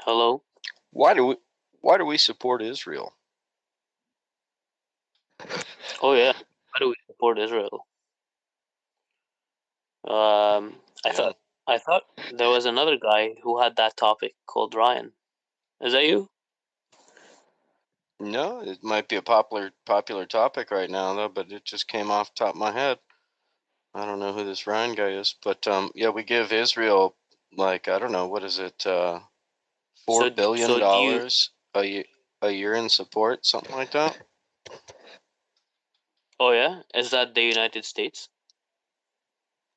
Hello. Why do we why do we support Israel? Oh yeah. Why do we support Israel? I Yeah. thought there was another guy who had that topic called Ryan. Is that you? No, it might be a popular topic right now though, but it just came off the top of my head. I don't know who this Ryan guy is, but yeah, we give Israel like I don't know what is it, $4 billion So do you? a year in support, something like that. Oh yeah. Is that the United States?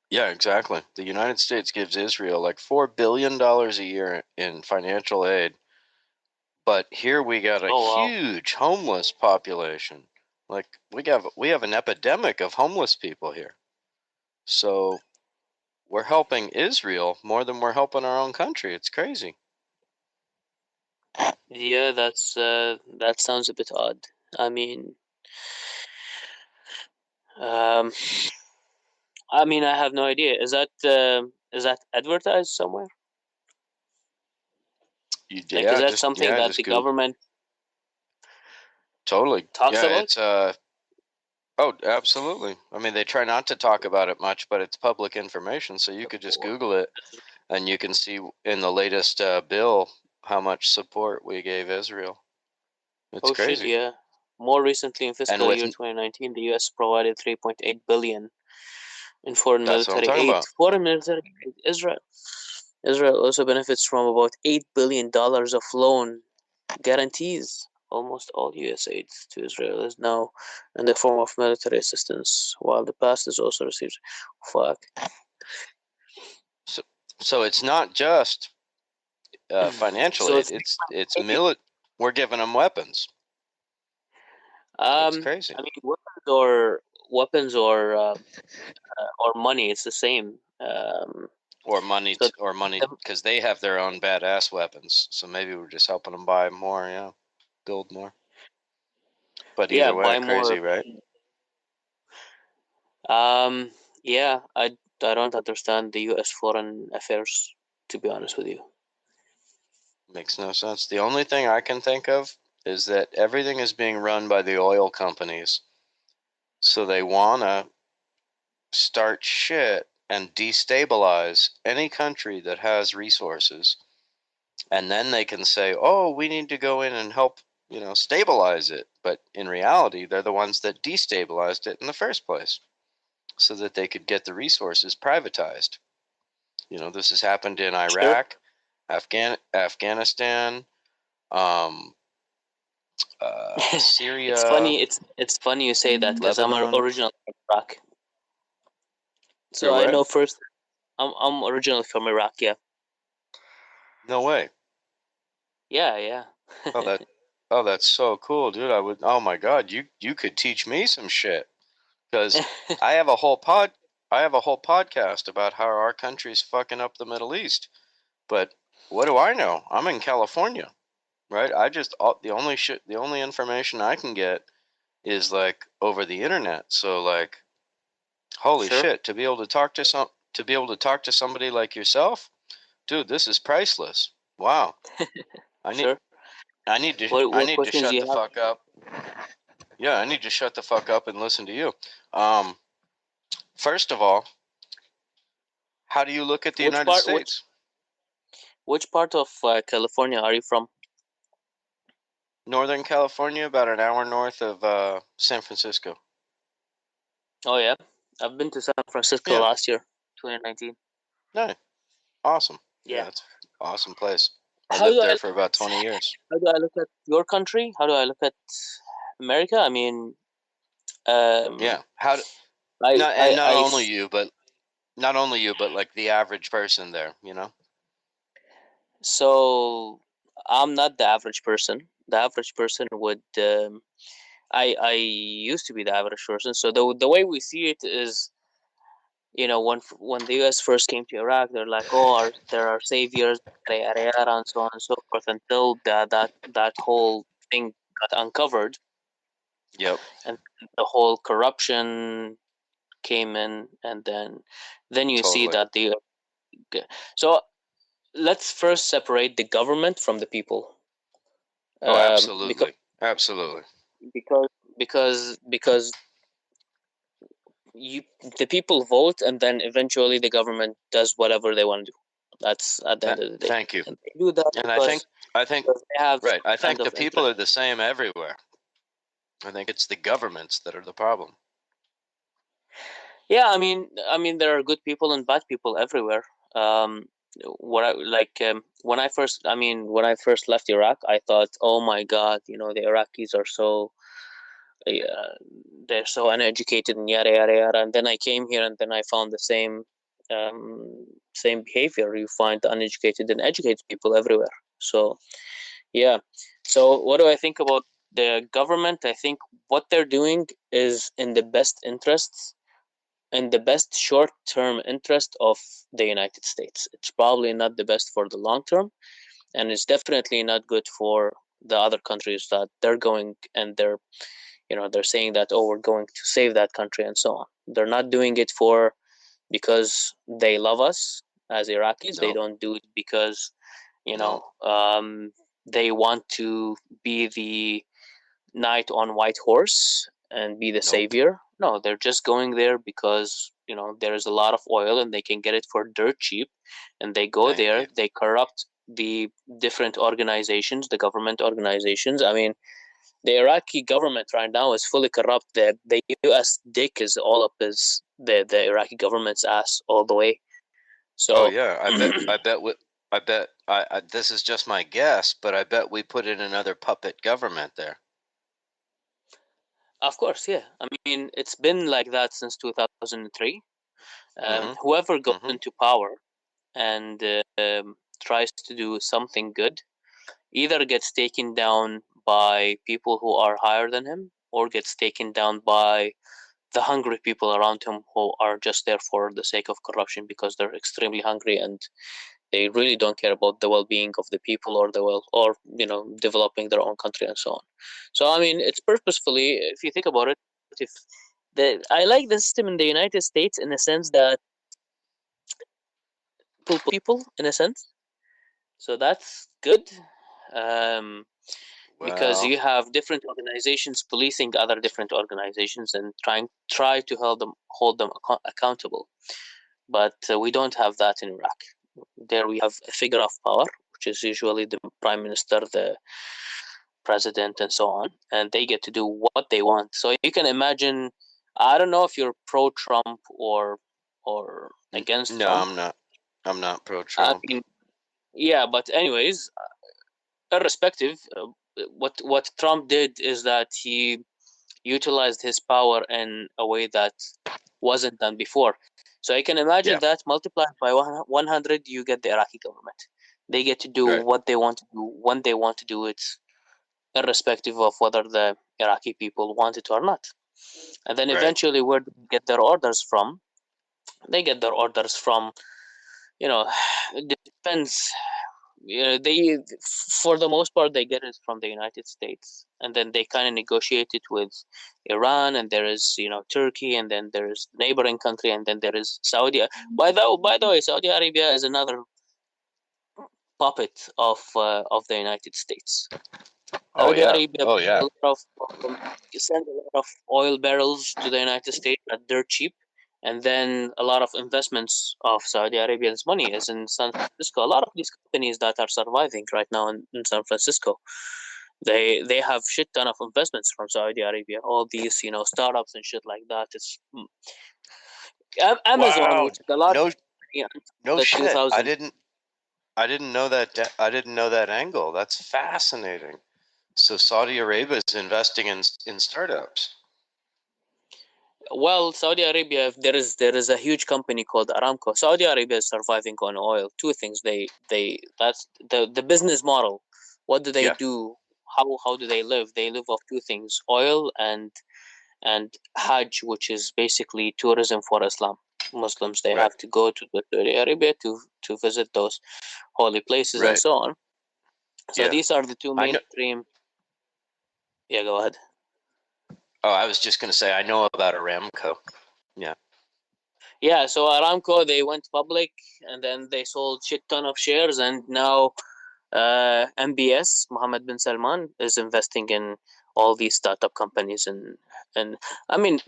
Yeah, exactly. The United States gives Israel like $4 billion a year in financial aid, but here we got a Oh wow. huge homeless population. Like we have an epidemic of homeless people here. So we're helping Israel more than we're helping our own country. It's crazy. Yeah, that sounds a bit odd. I mean, um, I have no idea. Is that advertised somewhere? Like, is Yeah, that something that just the Google. government Totally. talks Yeah, about? it's oh, absolutely. I mean, they try not to talk about it much, but it's public information, so you could just Google it and you can see in the latest bill how much support we gave Israel. It's Oh shit, crazy. yeah. More recently, in And fiscal with year 2019, the U.S. provided 3.8 billion in foreign That's what I'm military talking aid. about. Foreign military aid. Israel also benefits from about $8 billion of loan guarantees. Almost all U.S. aid to Israel is now in the form of military assistance, while the past is also received. Fuck. So, so it's not just financial So aid. three It's point eight. We're giving them weapons. It's crazy. Weapons or money. It's the same. So Or money, the, because they have their own badass weapons. So maybe we're just helping them buy more. Yeah, build more. But yeah, either way, buy crazy, more. right? Um, yeah, I don't understand the U.S. foreign affairs, to be honest with you. Makes no sense. The only thing I can think of is that everything is being run by the oil companies. So they wanna start shit and destabilize any country that has resources, and then they can say, "Oh, we need to go in and help, stabilize it." But in reality, they're the ones that destabilized it in the first place, so that they could get the resources privatized. This has happened in Sure. Iraq, Afghanistan, um, It's Syria, funny. It's funny you say that because I'm Lebanon. originally from Iraq, so Or I what? know first. I'm originally from Iraq. Yeah, No way. yeah, yeah. Oh, that's so cool, dude. Oh my God, you could teach me some shit. Because I have a whole pod, I have a whole podcast about how our country's fucking up the Middle East. But what do I know? I'm in California, right? The only information I can get is like over the internet. So like, holy Sure, shit, to be able to talk to somebody like yourself, dude, this is priceless. Wow. I need sure. I What need to questions do shut you the have? fuck up. Yeah, I need to shut the fuck up and listen to you. Um, First of all, how do you look at the Which United part? Which States? which part of California are you from? Northern California, about an hour north of San Francisco. Oh yeah, I've been to San Francisco Yeah, last year, 2019. no, awesome. Yeah. Yeah, it's an awesome place. I How do lived I there look for about 20 years. how do I look at your country? How do I look at America? I mean, um, Yeah, how do, I not and I I not only you, but like the average person there. so I'm not the average person. The average person would I used to be the average person. So the way we see it is, when the U.S. first came to Iraq, they're like, oh, there are saviors, yada, yada, and so on and so forth, until that whole thing got uncovered, Yep, and the whole corruption came in, and then you see totally. that the so. let's first separate the government from the people. Oh, Because absolutely, absolutely. because because you the people vote, and then eventually the government does whatever they want to do. That's at the end of the day, Thank you. and they do that And I think, because they have right. some I kind think the of people interest. are the same everywhere. I think it's the governments that are the problem. Yeah, I mean, there are good people and bad people everywhere. Um, what I like when I first left Iraq, I thought, oh my God, the Iraqis are so uh, they're so uneducated and yada yada yada. And then I came here, and then I found the same behavior. You find uneducated and educated people everywhere. So yeah. So what do I think about the government? I think what they're doing is in the best short term interest of the United States. It's probably not the best for the long term, and it's definitely not good for the other countries that they're going and they're saying that, oh, we're going to save that country and so on. They're not doing it for because they love us as Iraqis. They Nope, don't do it because you know nope, they want to be the knight on white horse and be the nope. savior. No, they're just going there because there's a lot of oil and they can get it for dirt cheap, and they go Thank there. you. They corrupt the different organizations, the government organizations. I mean, the Iraqi government right now is fully corrupt. The U.S. dick is all up the Iraqi government's ass all the way. Oh So, yeah, I bet. This is just my guess, but I bet we put in another puppet government there. of course, yeah. I mean, it's been like that since 2003. Mm-hmm. Whoever goes Mm-hmm. into power and tries to do something good either gets taken down by people who are higher than him, or gets taken down by the hungry people around him who are just there for the sake of corruption because they're extremely hungry and they really don't care about the well-being of the people or the well or developing their own country and so on. So I mean, it's purposefully, if you think about it, if I like the system in the United States in the sense that people in a sense, so that's good. um, because Well, you have different organizations policing other different organizations and try to hold them accountable. But we don't have that in Iraq. There we have a figure of power, which is usually the prime minister, the president, and so on, and they get to do what they want. So you can imagine. I don't know if you're pro Trump or against no, Trump. I'm not. I'm not pro I Trump. mean, yeah, but anyways, irrespective, what Trump did is that he utilized his power in a way that wasn't done before. So I can imagine Yeah, that multiplied by 100, you get the Iraqi government. They get to do right, what they want to do when they want to do it, irrespective of whether the Iraqi people want it or not. And then right. eventually, where do they get their orders from? They get their orders from, you know, it depends. They, for the most part, they get it from the United States, and then they kind of negotiate it with Iran, and there is Turkey, and then there is neighboring country, and then there is Saudi. By the way, Saudi Arabia is another puppet of the United States. Oh Saudi yeah, Arabia oh buys yeah. a lot of um, send a lot of oil barrels to the United States at dirt cheap, and then a lot of investments of Saudi Arabia's money is in San Francisco. A lot of these companies that are surviving right now in San Francisco, they have shit ton of investments from Saudi Arabia. All these startups and shit like that. It's Amazon, Wow. which is the largest No, company until no the shit. 2000. I didn't know that. I didn't know that angle. That's fascinating. So Saudi Arabia is investing in startups. Well, Saudi Arabia, if there is a huge company called Aramco. Saudi Arabia is surviving on oil. Two things. They that's the business model. What do they Yeah, do? How do they live? They live off two things: oil and Hajj, which is basically tourism for Islam. Muslims, they right, have to go to Saudi Arabia to visit those holy places and right. so on. So Yeah, these are the two I know. mainstream. Yeah, go ahead. Oh, I was just gonna say I know about Aramco. Yeah, Yeah, so Aramco, they went public and then they sold shit ton of shares, and now MBS, Mohammed bin Salman, is investing in all these startup companies, and I mean,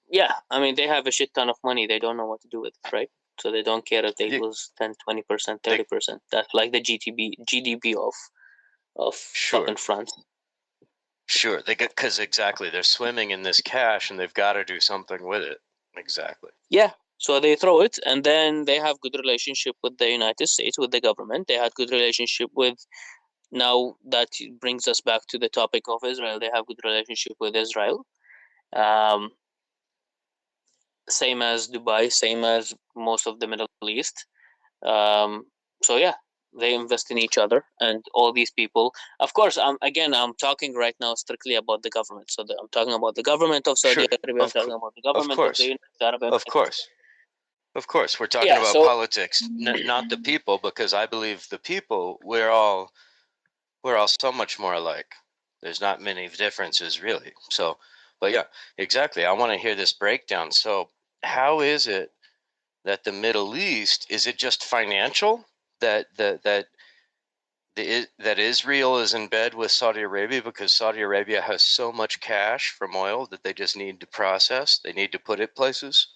yeah, I mean they have a shit ton of money. They don't know what to do with it, right? So they don't care if they Yeah, lose 10, 20%, they 30%. That's like the GDP of sure, fucking France. sure. They get because exactly they're swimming in this cash and they've got to do something with it. Exactly. Yeah. So they throw it, and then they have good relationship with the United States, with the government. They had good relationship with. Now that brings us back to the topic of Israel. They have good relationship with Israel. Um, Same as Dubai, same as most of the Middle East. Um, so yeah, they invest in each other, and all these people. Of course, I'm talking right now strictly about the government. So I'm talking about the government of Saudi Sure. Arabia. I'm talking about the Of government of the course. United Arab Of Emirates. course. Of course. We're talking Yeah. about So politics, not the people, because I believe the people we're all so much more alike. There's not many differences really. So, but yeah, exactly. I want to hear this breakdown. So, how is it that the Middle East, is it just financial that Israel is in bed with Saudi Arabia because Saudi Arabia has so much cash from oil that they just need to process, they need to put it places?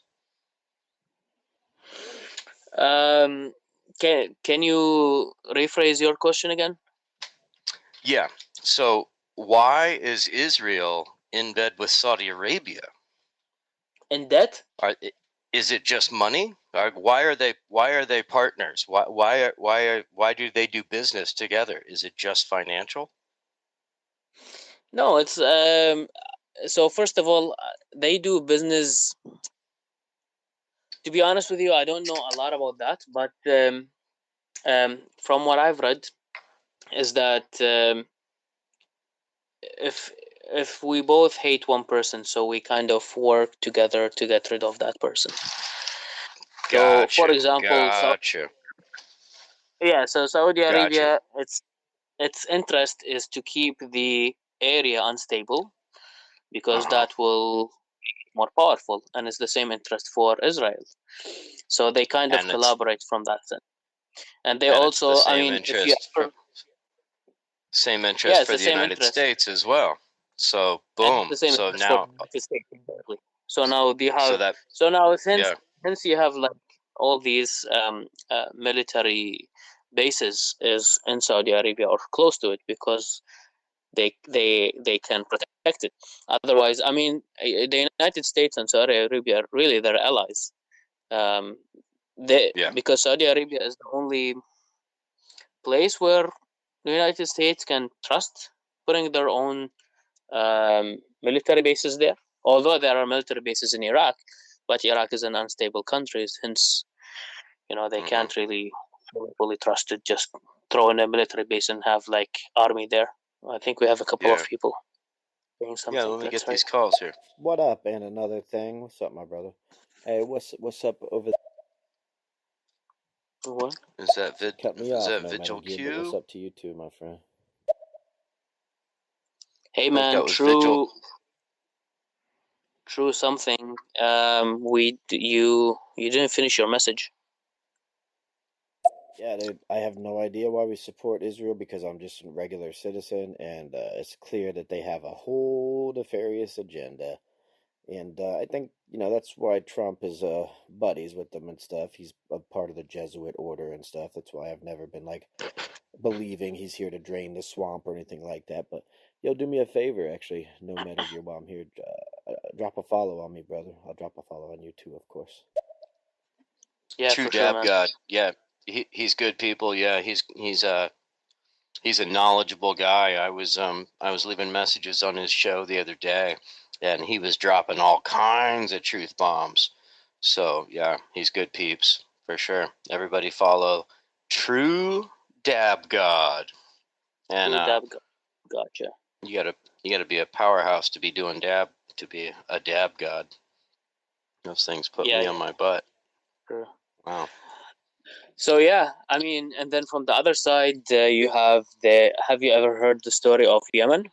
um, can you rephrase your question again? Yeah. So why is Israel in bed with Saudi Arabia? In debt? Are, is it just money? Why are they partners? Why do they do business together? Is it just financial? No, it's so first of all, they do business. To be honest with you, I don't know a lot about that, but from what I've read, is that if if we both hate one person, so we kind of work together to get rid of that person. So, for Gotcha. example, Gotcha. So Saudi Gotcha. Arabia, its interest is to keep the area unstable because Uh-huh. that will be more powerful, and it's the same interest for Israel. So they kind of And it's collaborate from that sense. And they and it's the also, I same mean, if you interest for ever, same yeah, interest it's for the the same United interest, States as well. So and it's boom. the same So interest for the now United States exactly. So now they so have, that so now yeah. since you have like all these military bases is in Saudi Arabia or close to it because they can protect it. Otherwise, I mean, the United States and Saudi Arabia are really their allies. Um, Yeah. because Saudi Arabia is the only place where the United States can trust putting their own military bases there. Although there are military bases in Iraq, but Iraq is an unstable country, hence they Hmm. can't really fully trust it. Just throw in a military base and have like army there. I think we have a couple of Yeah. people saying Yeah, something. let me Let's get try. these calls here. What up? And another thing. What's up, my brother? Hey, what's up over? What? Cut me Is off, that no Metal Vigil Gear. But what's Q? up to you too, my friend? Hey I think man, that was Vigil. true something. You didn't finish your message. Yeah, dude. I have no idea why we support Israel because I'm just a regular citizen, and it's clear that they have a whole nefarious agenda. And I think that's why Trump is buddies with them and stuff. He's a part of the Jesuit order and stuff. That's why I've never been like believing he's here to drain the swamp or anything like that. But yo, do me a favor, actually, no Metal Gear, while I'm here, drop a follow on me, brother. I'll drop a follow on you too, of course. Yeah, True for sure, Dab man. God. Yeah. He's good people. Yeah, he's a knowledgeable guy. I was leaving messages on his show the other day, and he was dropping all kinds of truth bombs. So yeah, he's good peeps for sure. Everybody follow True Dab God, and True dab. Gotcha. you gotta you gotta be a powerhouse to be doing dab to be a dab god. Those things put Yeah, me on yeah. my butt. True. Wow. So yeah, I mean, and then from the other side, you have the. Have you ever heard the story of Yemen?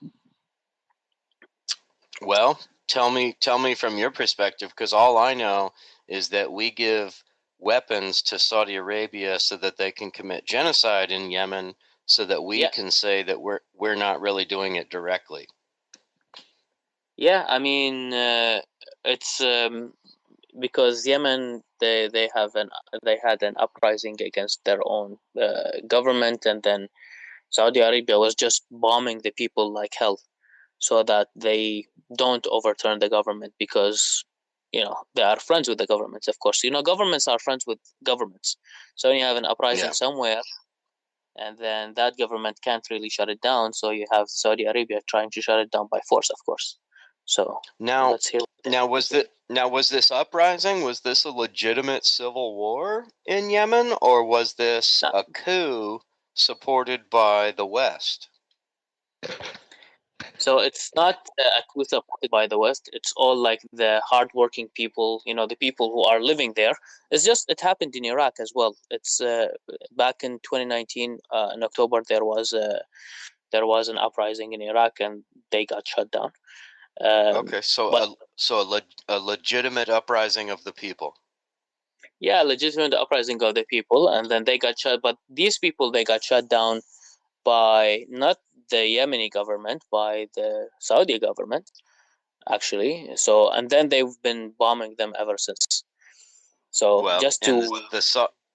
Well, tell me from your perspective, because all I know is that we give weapons to Saudi Arabia so that they can commit genocide in Yemen, so that we Yeah, can say that we're not really doing it directly. yeah. I mean, it's because Yemen they had an uprising against their own government, and then Saudi Arabia was just bombing the people like hell, so that they don't overturn the government because they are friends with the governments. Of course, governments are friends with governments. So when you have an uprising Yeah. somewhere, and then that government can't really shut it down, so you have Saudi Arabia trying to shut it down by force, of course. So Now, let's hear was this uprising? Was this a legitimate civil war in Yemen, or was this no, a coup supported by the West? so it's not a coup supported by the West. It's all like the hardworking people, the people who are living there. It's just it happened in Iraq as well. It's back in 2019 in October there was an uprising in Iraq and they got shut down. Okay, so But a legitimate uprising of the people. yeah, legitimate uprising of the people, and then they got shut. But these people they got shut down by not the Yemeni government, by the Saudi government actually. So and then they've been bombing them ever since. So Well, just and to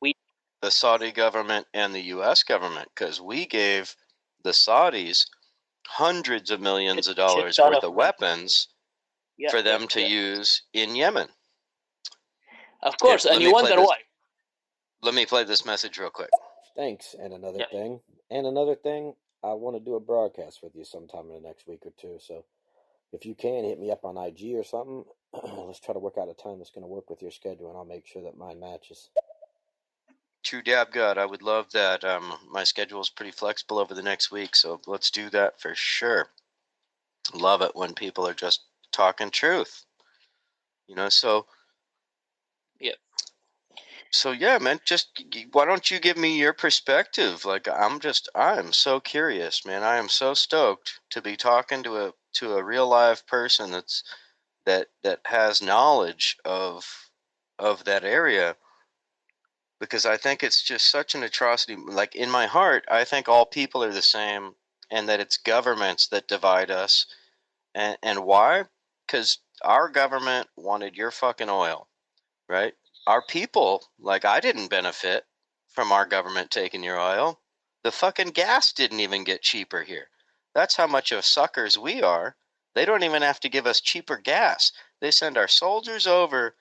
we the Saudi government and the U.S. government, because we gave the Saudis hundreds of millions of shit dollars ton worth of of money. weapons Yeah, for yeah, them to yeah. use in Yemen. Of Here, course, and you wonder why. let me play this message real quick. Thanks. And another Yeah, thing. And another thing. I want to do a broadcast with you sometime in the next week or two. So if you can, hit me up on IG or something. Let's try to work out a time that's going to work with your schedule, and I'll make sure that mine matches. True dab God, I would love that. My schedule is pretty flexible over the next week, so let's do that for sure. Love it when people are just talking truth. So yeah. yeah, man, just why don't you give me your perspective? Like I'm so curious, man. I am so stoked to be talking to a real live person that has knowledge of that area, because I think it's just such an atrocity. Like in my heart, I think all people are the same, and that it's governments that divide us. And why? Because our government wanted your fucking oil, right? Our people, like, I didn't benefit from our government taking your oil. The fucking gas didn't even get cheaper here. That's how much of suckers we are. They don't even have to give us cheaper gas. They send our soldiers over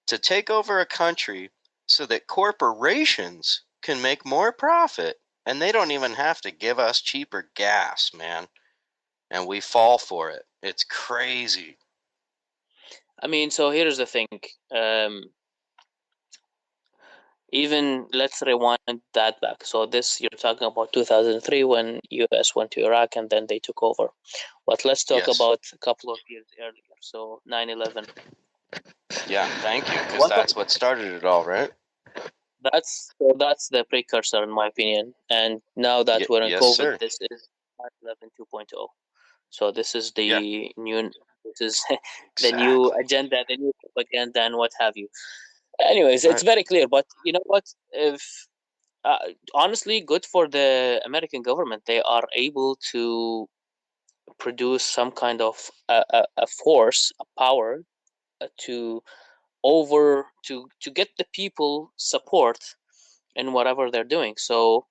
to take over a country so that corporations can make more profit, and they don't even have to give us cheaper gas, man. And we fall for it. It's crazy. I mean, so here's the thing. Even let's rewind that back. So this you're talking about 2003 when US went to Iraq and then they took over. But let's talk Yes. about a couple of years earlier. So 9/11. Yeah, thank you, because What that's what started it all, right? that's the precursor in my opinion. And now that we're in Yes, COVID, sir. this is 9/11 2.0. So this is Yeah, the new this is the new exactly. agenda, the new propaganda and what have you. Anyways, it's Right. very clear, but you know what? If honestly, good for the American government. They are able to produce some kind of a force, a power to to get the people support in whatever they're doing. So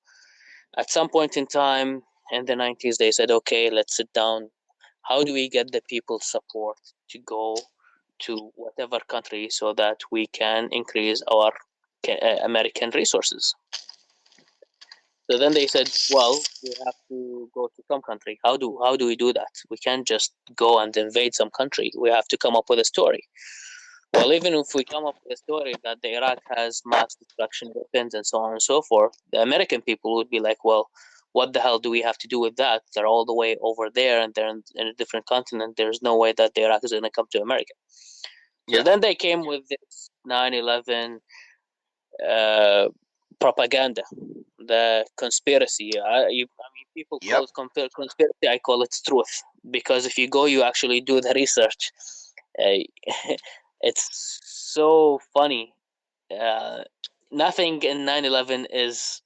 at some point in time in the 90s, they said, okay, let's sit down. How do we get the people support to go to whatever country so that we can increase our American resources? So then they said, well, we have to go to some country. How do we do that? We can't just go and invade some country. We have to come up with a story. Well, even if we come up with a story that the Iraq has mass destruction weapons and so on and so forth, the American people would be like, well, what the hell do we have to do with that? They're all the way over there and they're in a different continent. There's no way that the Iraq is going to come to America. So Yeah. then they came with this 9/11 uh, propaganda, the conspiracy. I mean, people call Yep. it conspiracy. I call it truth, because if you go, you actually do the research. Uh, it's so funny. Uh, Nothing in 9/11 is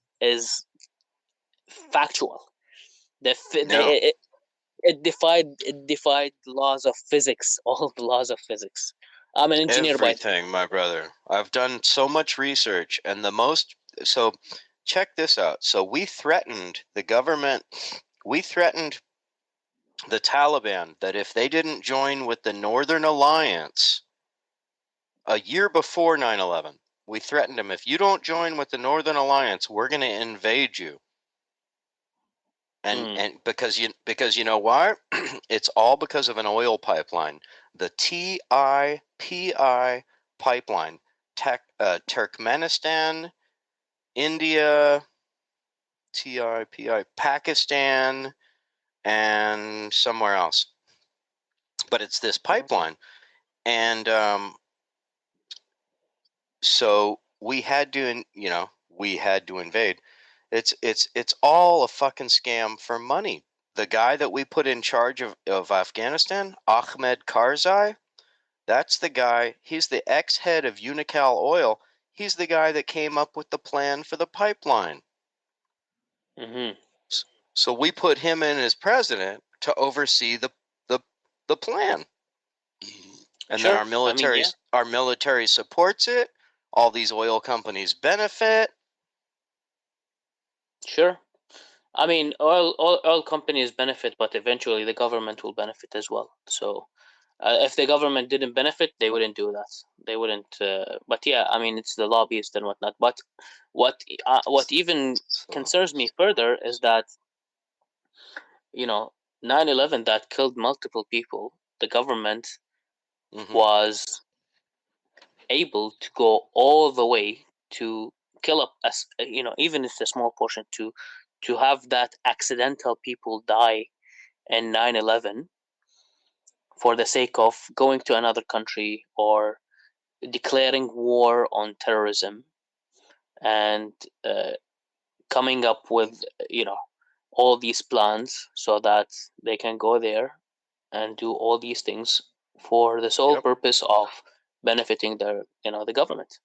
factual. No. It defied laws of physics, all the laws of physics. I'm an engineer by trade. Everything, my brother. I've done so much research, and so check this out. So we threatened the government, we threatened the Taliban that if they didn't join with the Northern Alliance a year before 9/11, we threatened them, if you don't join with the Northern Alliance, we're going to invade you. Mm. And because you know why? It's all because of an oil pipeline, the TIPI pipeline, Turkmenistan, India, TIPI, Pakistan, and somewhere else. But it's this pipeline, and so we had to, we had to invade. It's all a fucking scam for money. The guy that we put in charge of Afghanistan, Ahmed Karzai, that's the guy. He's the ex-head of Unocal Oil. He's the guy that came up with the plan for the pipeline. Mm-hmm. So we put him in as president to oversee the the plan. And then Sure. I mean, yeah. our military supports it. All these oil companies benefit. Sure. I mean, all companies benefit, but eventually the government will benefit as well. So, if the government didn't benefit, they wouldn't do that. They wouldn't. But yeah, I mean, it's the lobbyists and whatnot. But what even So, concerns me further is that, you know, 9/11 that killed multiple people. The government mm-hmm. was able to go all the way to kill up us, even if it's a small portion, to have that accidental people die in 9/11 for the sake of going to another country or declaring war on terrorism, and uh, coming up with, all these plans so that they can go there and do all these things for the sole Yep. purpose of benefiting the government.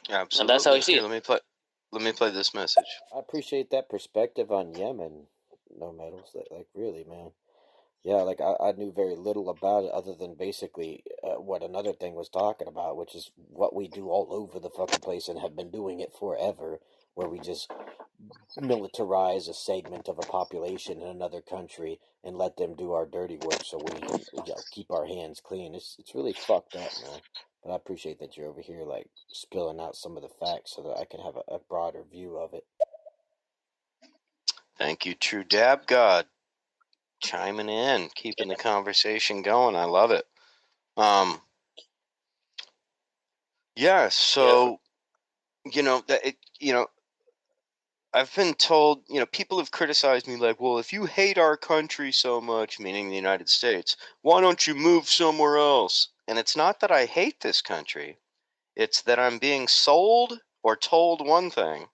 And that's how I Absolutely. see Here, it. let me play this message. I appreciate that perspective on Yemen. No medals, like really, man. Yeah, like I knew very little about it other than basically what another thing was talking about, which is what we do all over the fucking place and have been doing it forever, where we just militarize a segment of a population in another country and let them do our dirty work so we can, keep our hands clean. It's really fucked up, man. But I appreciate that you're over here like spilling out some of the facts so that I can have a broader view of it. Thank you, True Dab God, chiming in, keeping the conversation going. I love it. Yeah. Yeah. So that I've been told, people have criticized me like, well, if you hate our country so much, meaning the United States, why don't you move somewhere else? And it's not that I hate this country. It's that I'm being sold or told one thing,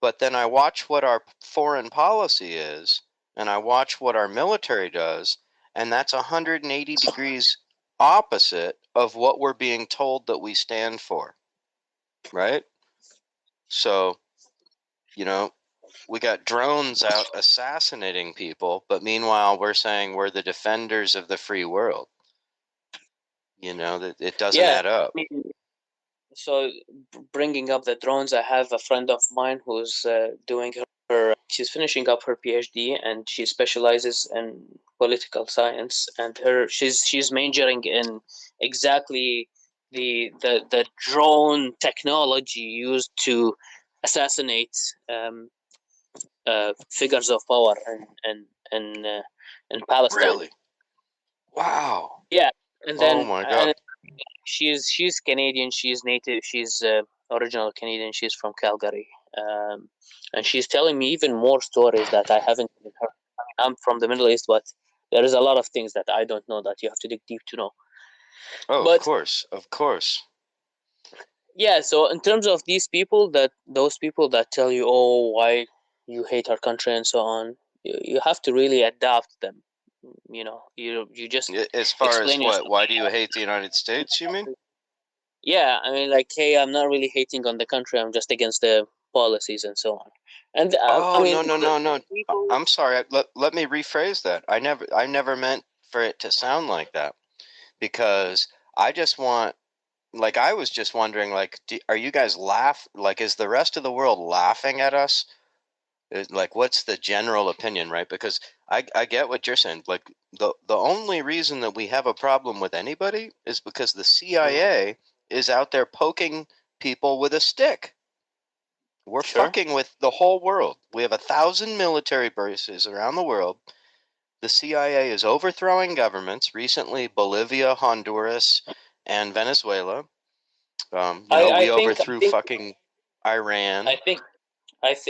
but then I watch what our foreign policy is, and I watch what our military does, and that's 180 degrees opposite of what we're being told that we stand for, right? So, you know, we got drones out assassinating people, but meanwhile we're saying we're the defenders of the free world. That it doesn't Yeah. add up. I mean, so bringing up the drones, I have a friend of mine who's doing she's finishing up her PhD, and she specializes in political science, and she's majoring in exactly the drone technology used to assassinate figures of power in Palestine. Really? Wow. Yeah, and Oh then my god. and she's Canadian. She's native. She's original Canadian. She's from Calgary, and she's telling me even more stories that I haven't even heard. I mean, I'm from the Middle East, but there is a lot of things that I don't know that you have to dig deep to know. Oh, of But course. Of course. Yeah, so in terms of those people that tell you, oh, why you hate our country and so on, you have to really adapt them. You just As far as explain what? yourself. Why do you hate the United States, you mean? Yeah, I mean, like, hey, I'm not really hating on the country. I'm just against the policies and so on. And I Oh, mean, no, no, no, no. people. I'm sorry. Let me rephrase that. I never meant for it to sound like that, because I just want, like, I was just wondering, like, are you guys like, is the rest of the world laughing at us? Like, what's the general opinion, right? Because I get what you're saying. Like, the only reason that we have a problem with anybody is because the CIA is out there poking people with a stick. We're Sure. fucking with the whole world. We have 1,000 military bases around the world. The CIA is overthrowing governments. Recently, Bolivia, Honduras, and Venezuela. I We think I overthrew think fucking Iran. I think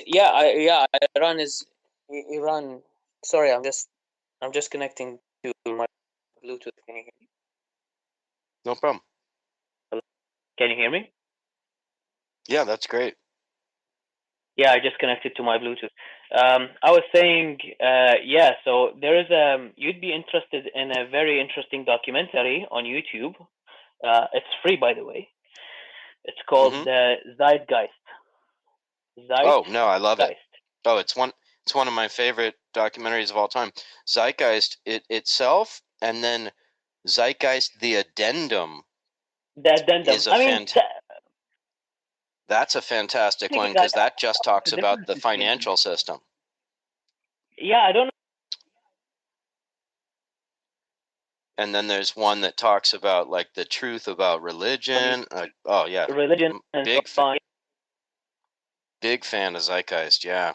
yeah, Iran is Iran. Sorry, I'm just connecting to my Bluetooth. Can you hear me? No problem. Hello? Can you hear me? Yeah, that's great. Yeah, I just connected to my Bluetooth. I was saying, yeah. So there is you'd be interested in a very interesting documentary on YouTube. It's free, by the way. It's called Hmm. Zeitgeist. Oh no, I love it. Zeitgeist. Oh, it's one of my favorite documentaries of all time. Zeitgeist itself, and then Zeitgeist the Addendum The addendum. is a I mean, that's a fantastic one, technically, because that just talks the about difference the between, financial system. yeah, I don't know. And then there's one that talks about, like, the truth about These religion. Oh yeah, religion and so big on. big fan of Zeitgeist. Yeah.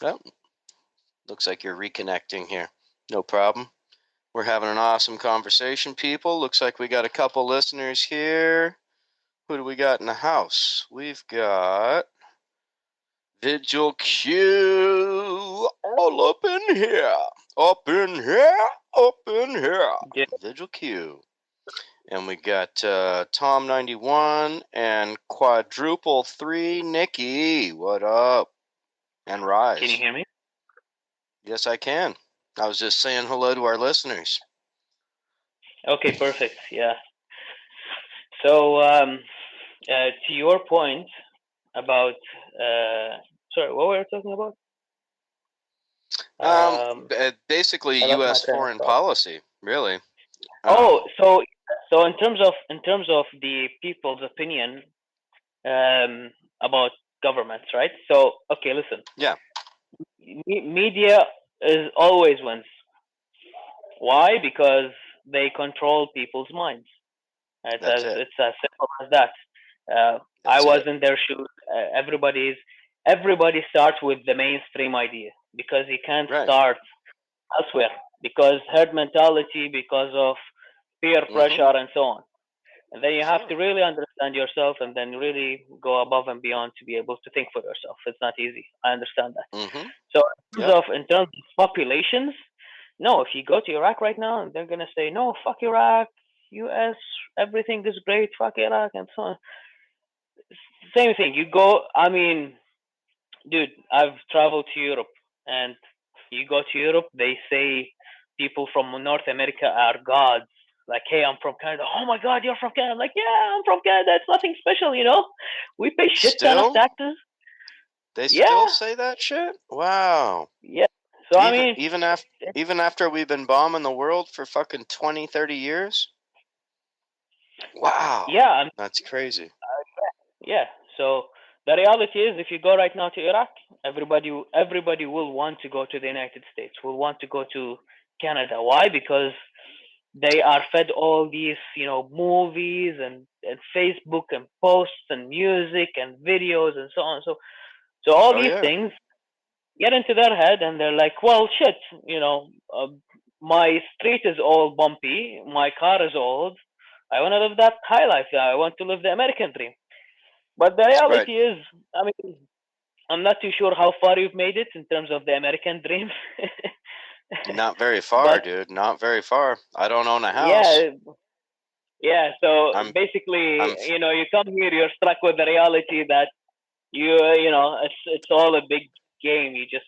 Well, looks like you're reconnecting here. No problem. We're having an awesome conversation, people. Looks like we got a couple listeners here. Who do we got in the house? We've got Vigil Q all up in here. Up in here. Up in here. Yeah. Vigil Q. And we got Tom91 and Quadruple 3 Nikki. What up? And Can you Rise. hear me? Yes, I can. I was just saying hello to our listeners. Okay, perfect. Yeah. So, to your point about, sorry, what were we talking about? Basically, I lost my U.S. train of foreign thought. policy, really. Oh, Um, so in terms of the people's opinion um, about governments, right? So, okay, listen. yeah, Media is always wins. Why? Because they control people's minds. It's that's as it. it's as simple as that. I That's was it. in their shoes. Everybody starts with the mainstream idea because you can't Right. start elsewhere because herd mentality, because of peer Mm-hmm. pressure, and so on. And then you have to Sure. really understand yourself and then really go above and beyond to be able to think for yourself. It's not easy. I understand that. Mm-hmm. So Yep. in terms of populations, no, if you go to Iraq right now, they're gonna say, no, fuck Iraq, US, everything is great, fuck Iraq, and so on. Same thing. You go. I mean, dude, I've traveled to Europe, and you go to Europe, they say people from North America are gods. Like, hey, I'm from Canada. Oh my God, you're from Canada. I'm like, yeah, I'm from Canada. It's nothing special, you know. We pay shit ton of Still, taxes. they still Yeah, say that shit. Wow. yeah. So I Even mean, even after even after we've been bombing the world for fucking 20, 30 years. Wow. yeah, That's crazy. yeah. So the reality is, if you go right now to Iraq, everybody will want to go to the United States. Will want to go to Canada. Why? Because they are fed all these, movies and Facebook and posts and music and videos and so on. So all Oh these yeah. things get into their head, and they're like, well, shit, my street is all bumpy, my car is old. I want to live that high life. I want to live the American dream. But the Right. reality is, I mean, I'm not too sure how far you've made it in terms of the American dream. Not very far, But dude. Not very far. I don't own a house. yeah, yeah. So I'm basically, I'm you come here, you're struck with the reality that it's all a big game. You just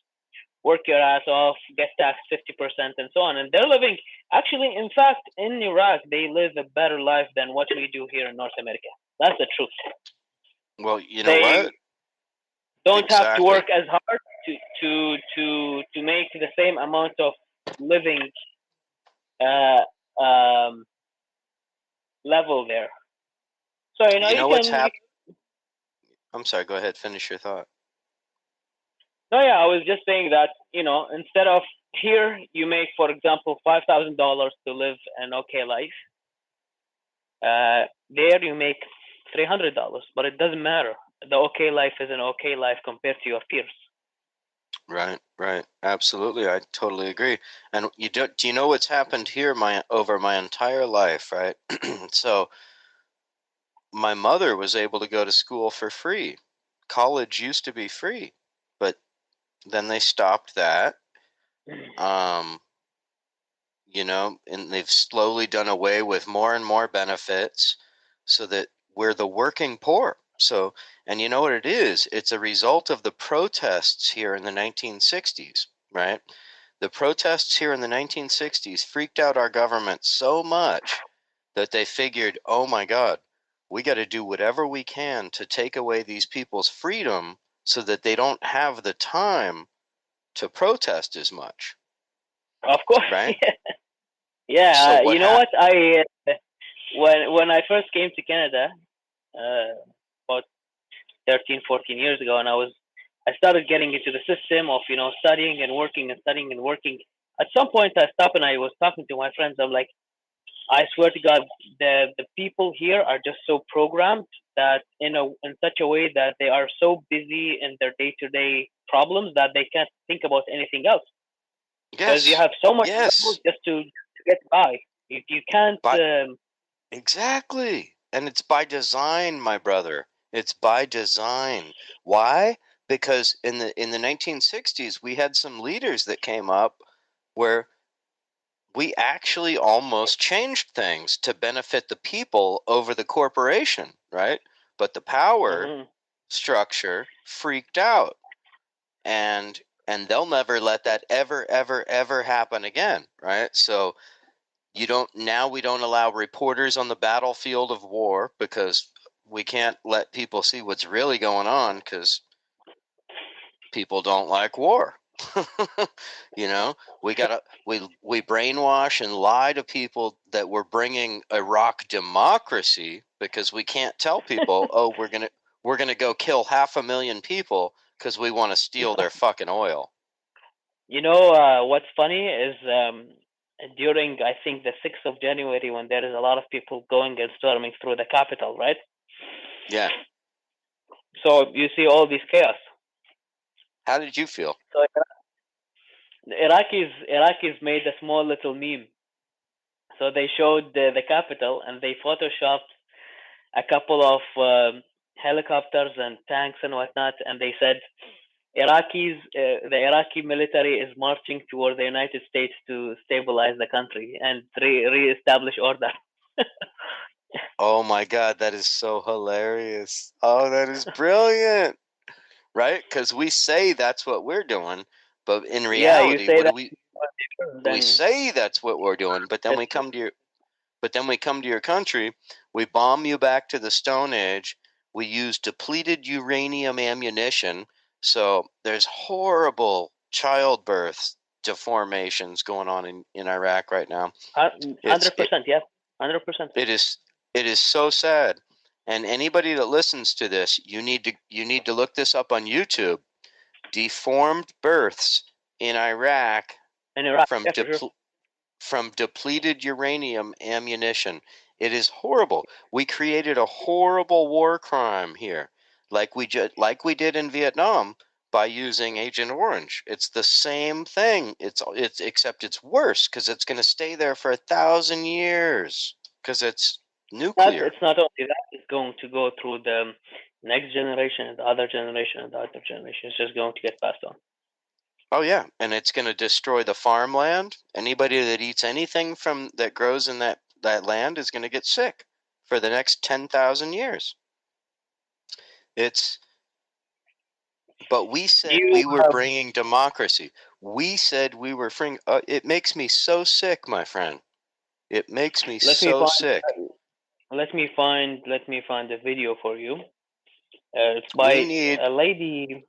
work your ass off, get taxed 50%, and so on. And they're living, actually, in fact, in Iraq, they live a better life than what we do here in North America. That's the truth. well, you know They what? don't have to Exactly. work as hard to make the same amount of living uh, um, level there. So You you know what's can. hap I'm sorry, go ahead, finish your thought. No, yeah, I was just saying that instead of here, you make, for example, $5,000 to live an okay life. There you make $300, but it doesn't matter. The okay life is an okay life compared to your peers. Right, right. Absolutely. I totally agree. And do you know what's happened here over my entire life, right? So my mother was able to go to school for free. College used to be free, but then they stopped that. Um, and they've slowly done away with more and more benefits so that we're the working poor. So, and you know what it is? It's a result of the protests here in the 1960s, right? The protests here in the 1960s freaked out our government so much that they figured, oh my God, we got to do whatever we can to take away these people's freedom so that they don't have the time to protest as much, Of course, right? So yeah. what You know happened? what? When I first came to Canada, about 13, 14 years ago, and I started getting into the system of studying and working and studying and working. At some point, I stopped and I was talking to my friends. I'm like, I swear to God, the people here are just so programmed that in such a way that they are so busy in their day to day problems that they can't think about anything else because you Yes, have so much trouble yes, just to get by. You can't. but exactly. And it's by design, my brother. It's by design. Why? Because in the 1960s, we had some leaders that came up where we actually almost changed things to benefit the people over the corporation, right? But the power Mhm. structure freaked out, and they'll never let that ever happen again, right? So we don't allow reporters on the battlefield of war because we can't let people see what's really going on because people don't like war. you know, we brainwash and lie to people that we're bringing Iraq democracy because we can't tell people, oh, we're gonna go kill 500,000 people because we want to steal their fucking oil. What's funny is during, I think, the 6th of January, when there is a lot of people going and storming through the capital, right? Yeah. So you see all this chaos. How did you feel? So Iraqis made a small little meme. So they showed the capital and they photoshopped a couple of helicopters and tanks and whatnot, and they said the Iraqi military is marching toward the United States to stabilize the country and reestablish order. Oh my God, that is so hilarious. Oh, that is brilliant. Right? Because we say that's what we're doing, but in Yeah, you reality, say what do that, we then say that's what we're doing, but then that's we come to your country, we bomb you back to the Stone Age, we use depleted uranium ammunition, so there's horrible childbirth deformations going on in Iraq right now. It's it, 100%. Yeah, 100%. it is it is so sad. And anybody that listens to this, you need to look this up on YouTube. Deformed births in Iraq In Iraq, from yeah, for sure. depleted uranium ammunition. It is horrible. We created a horrible war crime here, like we did in Vietnam by using Agent Orange. It's the same thing. It's except it's worse because it's going to stay there for 1,000 years because it's nuclear. It's not only that; it's going to go through the next generation and the other generation and the other generation. It's just going to get passed on. Oh yeah, and it's going to destroy the farmland. Anybody that eats anything from that grows in that land is going to get sick for the next 10,000 years. But we said You we were bringing democracy. We said we were freeing. It makes me so sick, my friend. It makes me so sick. let me find a video for you. It's by We need a lady.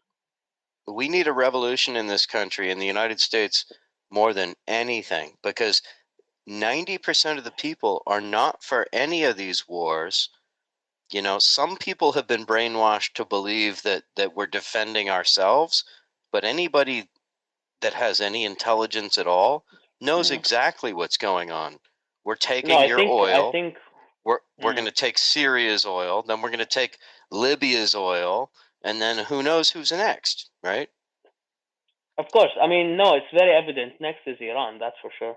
a revolution in this country, in the United States, more than anything, because 90% of the people are not for any of these wars. You know, some people have been brainwashed to believe that we're defending ourselves, but anybody that has any intelligence at all knows exactly what's going on. We're No, taking your I oil. think We're going to take Syria's oil, then we're going to take Libya's oil, and then who knows who's next, right? of course. I mean, no, it's very evident. Next is Iran, that's for sure.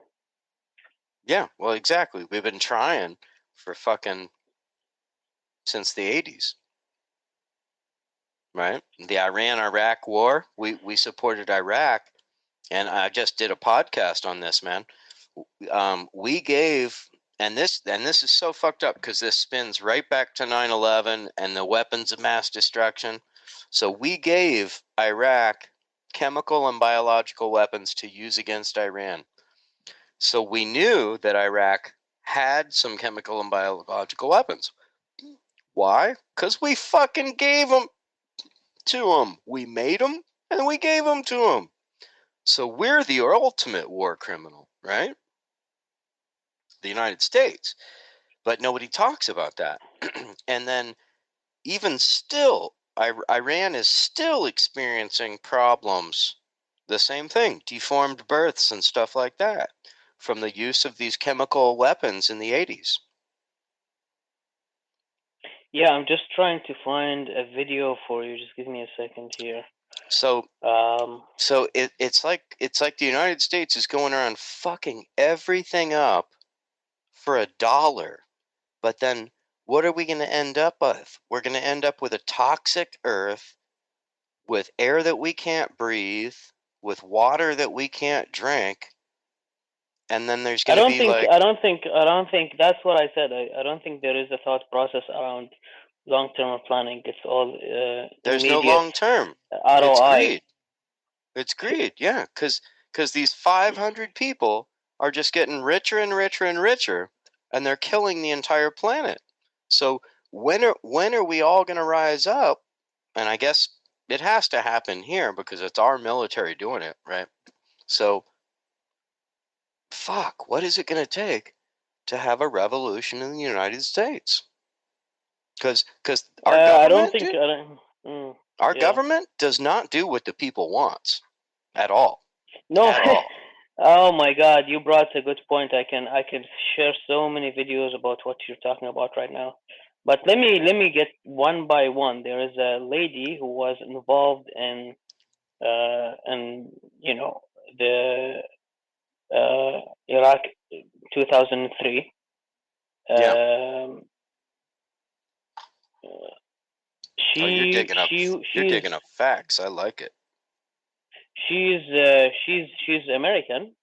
Yeah, well, exactly. We've been trying for fucking since the 80s, right? The Iran-Iraq war, we supported Iraq, and I just did a podcast on this, man. We gave, and this is so fucked up because this spins right back to 9/11 and the weapons of mass destruction. So we gave Iraq chemical and biological weapons to use against Iran. So we knew that Iraq had some chemical and biological weapons. Why? Because we fucking gave them to them. We made them and we gave them to them. So we're the ultimate war criminal, right? The United States. But nobody talks about that. And then, even still, Iran is still experiencing problems. The same thing, deformed births and stuff like that, from the use of these chemical weapons in the 80s. Yeah, I'm just trying to find a video for you. Just give me a second here. So it's like the United States is going around fucking everything up for $1. But then what are we going to end up with? We're going to end up with a toxic earth, with air that we can't breathe, with water that we can't drink, and then there's going to be like, I don't think that's what I said. I don't think there is a thought process around long-term planning. It's all there's no immediate long term. It's ROI. greed. It's greed, yeah, because these 500 people are just getting richer and richer and richer, and they're killing the entire planet. So when are we all going to rise up? And I guess it has to happen here because it's our military doing it, right? So fuck, what is it going to take to have a revolution in the United States? Because our I don't government, think. dude, our Yeah. government does not do what the people wants at all. No. At all. Oh my God, you brought a good point. I can share so many videos about what you're talking about right now. But let me get one by one. There is a lady who was involved in you know, the Iraq 2003. Yeah. Um, You're she digging up. You're she's digging up facts. I like it. she's American,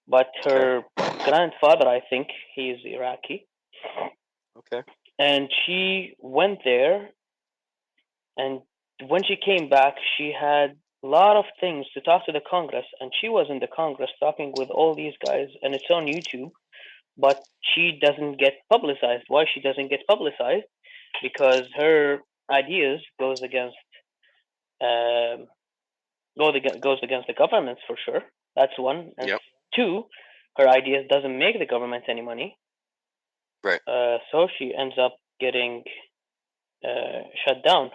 but her grandfather, I think, he is Iraqi. Okay. And she went there, and when she came back, she had a lot of things to talk to the Congress, and she was in the Congress talking with all these guys, and it's on YouTube, but she doesn't get publicized. Why she doesn't get publicized? Because her ideas goes against the governments for sure. That's one. And Yep. two, her ideas doesn't make the government any money. Right. So she ends up getting shut down.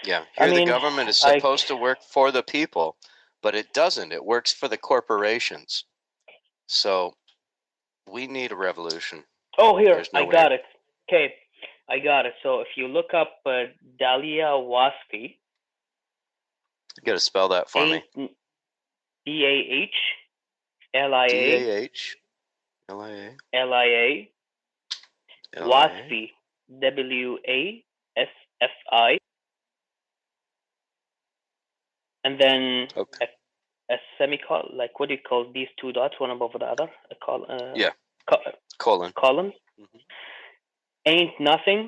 Yeah. Here the government is supposed to work for the people, but it doesn't. It works for the corporations. So we need a revolution. Oh, here, I got it. Okay, I got it. So if you look up Dalia Wasfi, You got to spell that for me. DAHLIA Wasfi, WASFI, and then Okay. a semicolon, like what do you call these two dots, one above the other? Yeah. Co- Colon. column. Mhm. Ain't nothing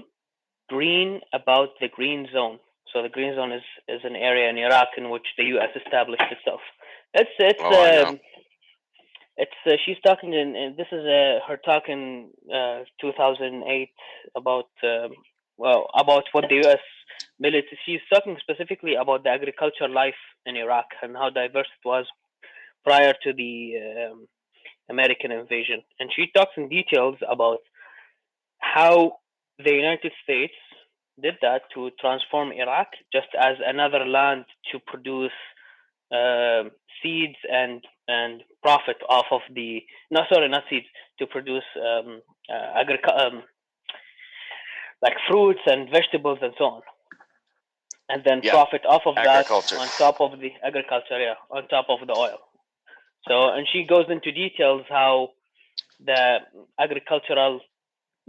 green about the green zone. So the green zone is an area in Iraq in which the U.S. established itself. Oh, I know. It's she's talking in this is her talk in 2008 about about what the U.S. military. She's talking specifically about the agriculture life in Iraq and how diverse it was prior to the American invasion, and she talks in details about how the United States did that to transform Iraq just as another land to produce uh, seeds and profit off of the no sorry not seeds to produce like fruits and vegetables and so on, and then Yeah. profit off of that Agriculture. on top of the agriculture, yeah, on top of the oil. So, and she goes into details how the agricultural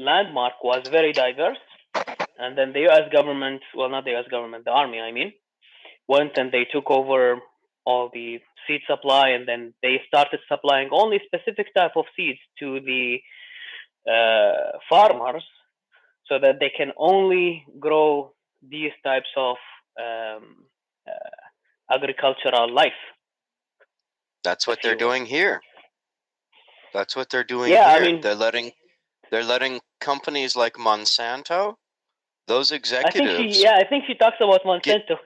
landmark was very diverse, and then the U.S. government, well, not the U.S. government, the army, I mean, went and they took over all the seed supply, and then they started supplying only specific type of seeds to the farmers, so that they can only grow these types of um, agricultural life, That's if what they're you will. doing here. That's what they're doing Yeah, I here. mean, They're letting companies like Monsanto, those executives I think she talks about get. Monsanto.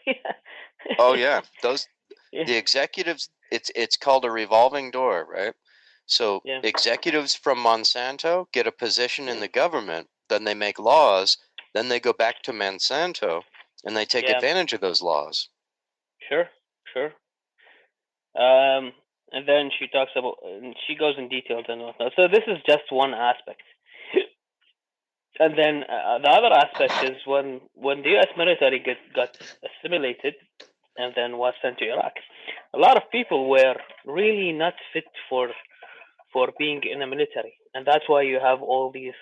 Oh yeah, those Yeah, the executives. It's called a revolving door, right? So yeah, executives from Monsanto get a position in the government, then they make laws, then they go back to Monsanto, and they take yeah, advantage of those laws. sure, sure. Um, and then she talks about, and she goes in details and whatnot. So this is just one aspect. And then the other aspect is when the U.S. military got assimilated and then was sent to Iraq, a lot of people were really not fit for being in the military, and that's why you have all these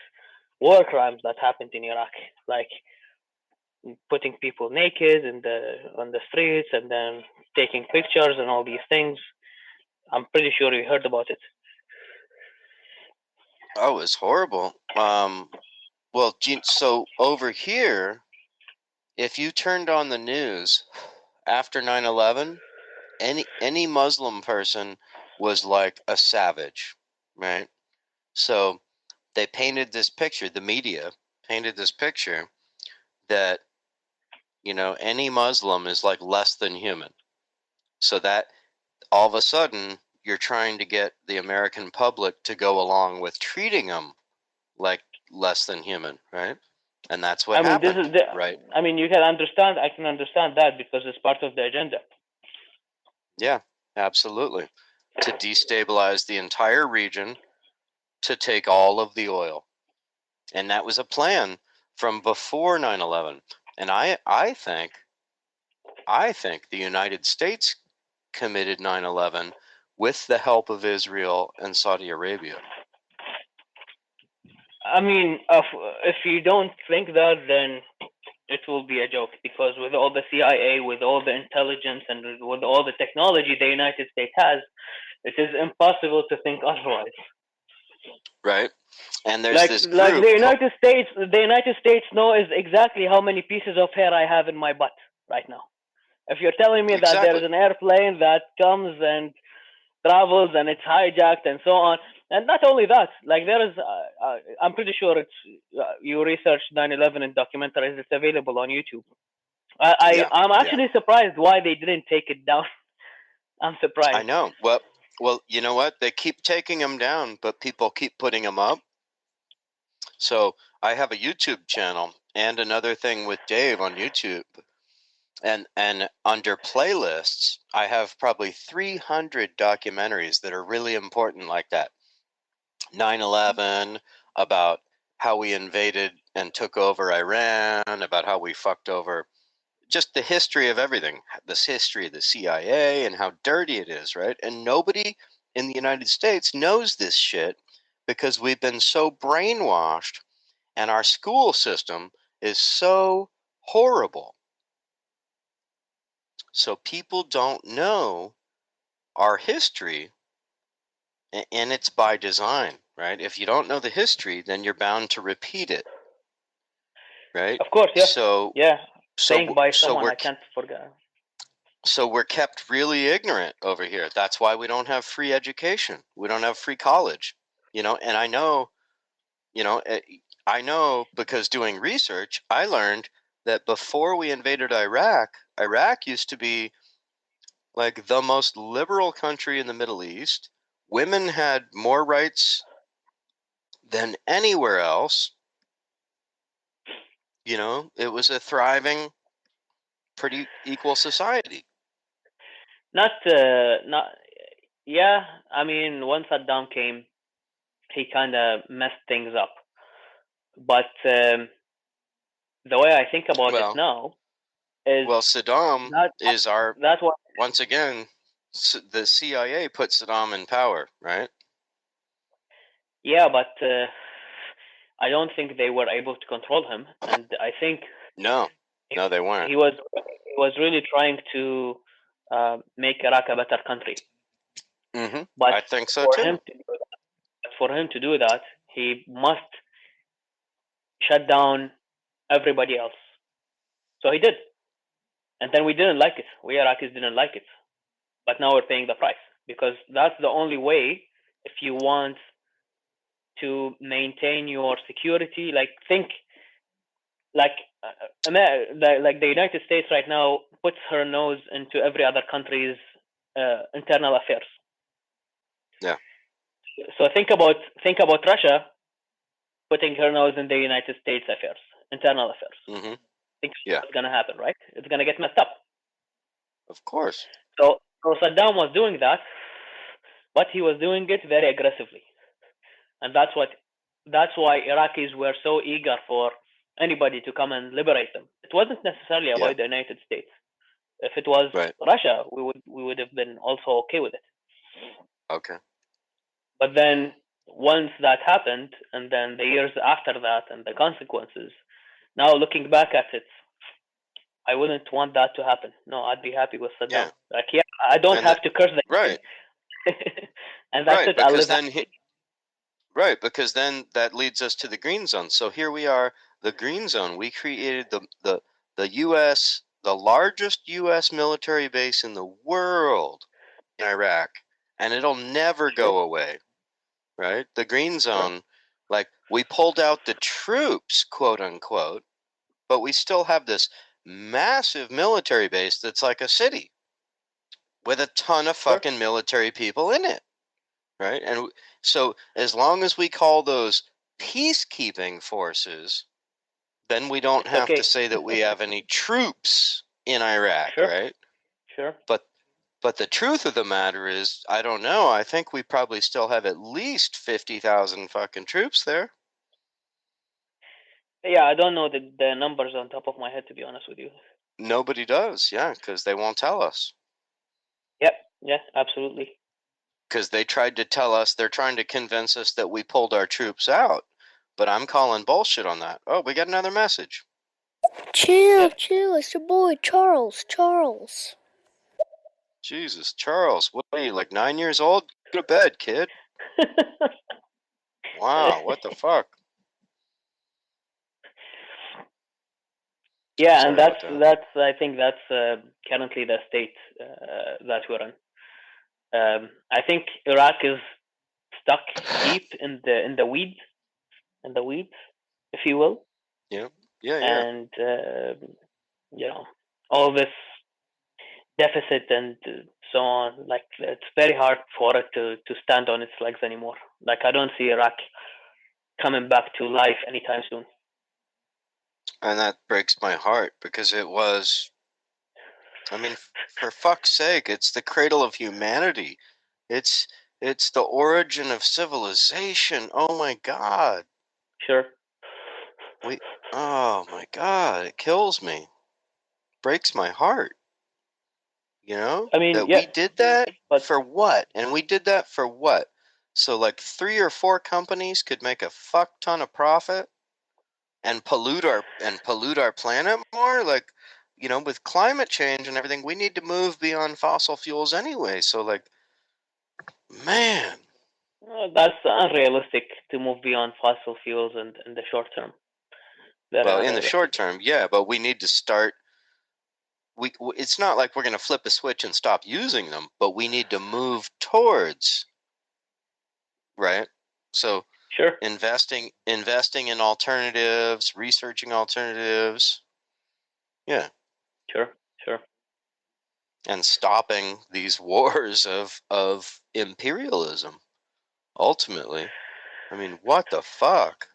war crimes that happened in Iraq, like putting people naked in the on the streets and then taking pictures and all these things. I'm pretty sure you heard about it. Oh, it's horrible. Well, so over here, if you turned on the news after 9/11, any Muslim person was like a savage, right? So they painted this picture, the media painted this picture that, any Muslim is like less than human. So that all of a sudden you're trying to get the American public to go along with treating them like less than human, right? And that's what I mean, this happened, is the. right? I mean, you can understand. I can understand that because it's part of the agenda. Yeah, absolutely. To destabilize the entire region, to take all of the oil. And that was a plan from before 9/11. And I think the United States committed 9/11 with the help of Israel and Saudi Arabia. I mean, if you don't think that, then it will be a joke because with all the CIA, with all the intelligence, and with all the technology the United States has, it is impossible to think otherwise. Right? And there's Like this like group called, The United States knows exactly how many pieces of hair I have in my butt right now. If you're telling me that there is exactly. an airplane that comes and travels and it's hijacked and so on, and not only that, like there is, I'm pretty sure it's you research 9/11 in documentaries. It's available on YouTube. Yeah, I'm yeah. actually surprised why they didn't take it down. I'm I surprised. know. Well, you know what? They keep taking them down, but people keep putting them up. So I have a YouTube channel and another thing with Dave on YouTube. And under playlists, I have probably 300 documentaries that are really important like that. 9/11, about how we invaded and took over Iran, about how we fucked over just the history of everything, this history of the CIA and how dirty it is, right? And nobody in the United States knows this shit because we've been so brainwashed and our school system is so horrible. So people don't know our history, and it's by design, right? If you don't know the history, then you're bound to repeat it, right? Of course, yeah. So Yeah. so Saying by so someone, we're I can't forget. so we're kept really ignorant over here. That's why we don't have free education. We don't have free college, and I know, I know because doing research, I learned that before we invaded Iraq used to be like the most liberal country in the Middle East. Women had more rights than anywhere else. It was a thriving, pretty equal society. Not. Yeah, I mean, once Saddam came, he kind of messed things up. But the way I think about it Well, now is Saddam that is our, that's what. once again, the CIA put Saddam in power, right? Yeah, but I don't think they were able to control him, and I think No, they weren't. he was really trying to make Iraq a better country. Mm-hmm. But I think so for too. him to do that, he must shut down everybody else. So he did, and then we didn't like it. We Iraqis didn't like it, but now we're paying the price because that's the only way if you want to maintain your security. Like think like like the United States right now puts her nose into every other country's internal affairs. Yeah. So think about Russia putting her nose in the United States affairs, internal affairs. Mm-hmm. Think Yeah. what's gonna happen, right? It's gonna get messed up. Of course. So Saddam was doing that, but he was doing it very aggressively, and that's why Iraqis were so eager for anybody to come and liberate them. It wasn't necessarily about the United States. If it was Russia, we would have been also okay with it. Okay. But then once that happened, and then the years after that, and the consequences, now looking back at it, I wouldn't want that to happen. No, I'd be happy with Saddam. Yeah. Like, yeah, I don't have to curse the right. and that's it. Because because then that leads us to the green zone. So here we are, the green zone. We created the U.S., the largest U.S. military base in the world in Iraq, and it'll never go away, right? The green zone, like we pulled out the troops, quote unquote, but we still have this massive military base that's like a city with a ton of fucking military people in it. Right? And so as long as we call those peacekeeping forces, then we don't have to say that we have any troops in Iraq, right? Sure. But the truth of the matter is, I don't know. I think we probably still have at least 50,000 fucking troops there. Yeah, I don't know the numbers on top of my head, to be honest with you. Nobody does, yeah, because they won't tell us. Yep, yeah, absolutely. Because they tried to tell us, they're trying to convince us that we pulled our troops out. But I'm calling bullshit on that. Oh, we got another message. Chill, it's your boy, Charles. Jesus, Charles, what are you, like 9 years old? Go to bed, kid. Wow, what the fuck? Yeah, and that's I think that's currently the state that we're in. I think Iraq is stuck deep in the weeds, if you will. Yeah. And all this deficit and so on. Like it's very hard for it to stand on its legs anymore. Like I don't see Iraq coming back to life anytime soon. And that breaks my heart because it was, I mean, for fuck's sake, it's the cradle of humanity. It's the origin of civilization. Oh my God. Sure. Oh my God, it kills me. Breaks my heart. You know? I mean, we did that for what? And we did that for what? So like 3 or 4 companies could make a fuck ton of profit and pollute our planet more? Like, with climate change and everything, we need to move beyond fossil fuels anyway. So, like, man. That's unrealistic to move beyond fossil fuels in the short term. Very Well, in the unrealistic. short term, yeah, but we need to start. It's not like we're going to flip a switch and stop using them, but we need to move towards, right? So Sure. investing in alternatives, researching alternatives, yeah, Sure. and stopping these wars of imperialism. Ultimately, I mean, what the fuck?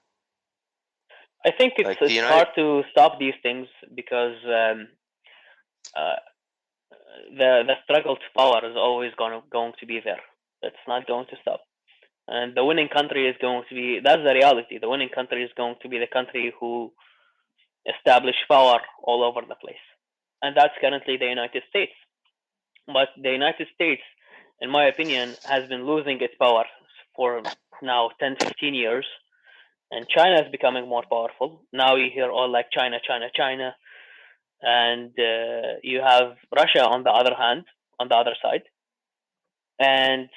I think Like the it's United. hard to stop these things because uh, the struggle to power is always going to be there. It's not going to stop. And the winning country is going to be, that's the reality. The winning country is going to be the country who establish power all over the place. And that's currently the United States. But the United States, in my opinion, has been losing its power for now 10, 15 years. And China is becoming more powerful. Now you hear all like China, China, China. And you have Russia on the other hand, on the other side. And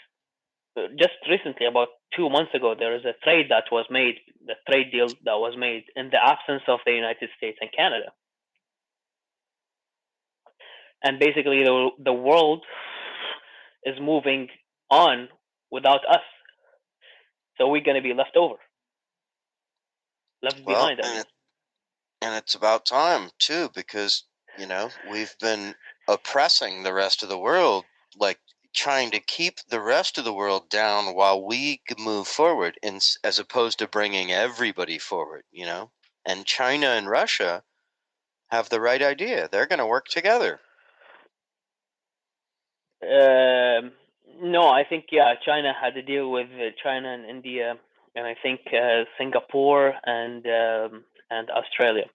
just recently, about 2 months ago, there is a trade that was made, the trade deal that was made in the absence of the United States and Canada. And basically, the world is moving on without us. So we're going to be left behind, I mean. And it's about time too, because we've been oppressing the rest of the world, like trying to keep the rest of the world down while we could move forward, as opposed to bringing everybody forward. And China and Russia have the right idea. They're going to work together. No, I think China had a deal with China and India, and I think Singapore and Australia.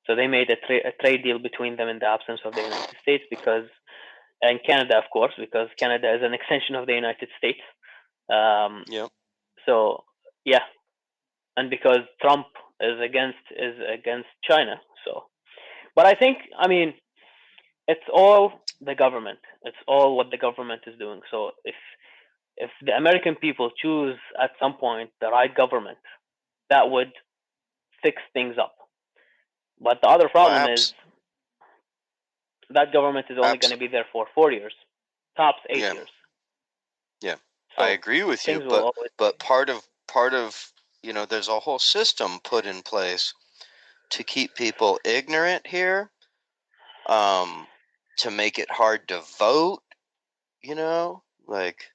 So they made a trade deal between them in the absence of the United States, and Canada, of course, because Canada is an extension of the United States. Yep. So yeah, and because Trump is against China, so. But I think, I mean, it's all the government. It's all what the government is doing. So if the American people choose at some point the right government, that would fix things up. But the other problem is that government is only going to be there for 4 years, tops 8 years. Yeah, so I agree with you, but part of there's a whole system put in place to keep people ignorant here, to make it hard to vote. Like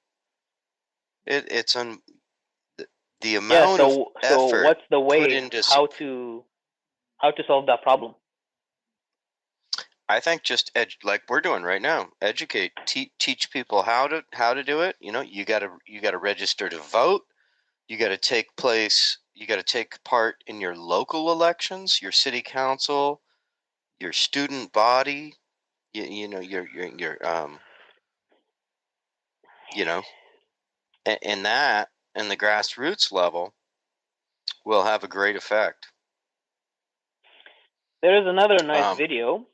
it's the amount of effort. So what's the way put into how to solve that problem? I think just like we're doing right now, educate, teach people how to do it. You gotta register to vote. You gotta take part in your local elections, your city council, your student body. Your and that and the grassroots level will have a great effect. There is another nice video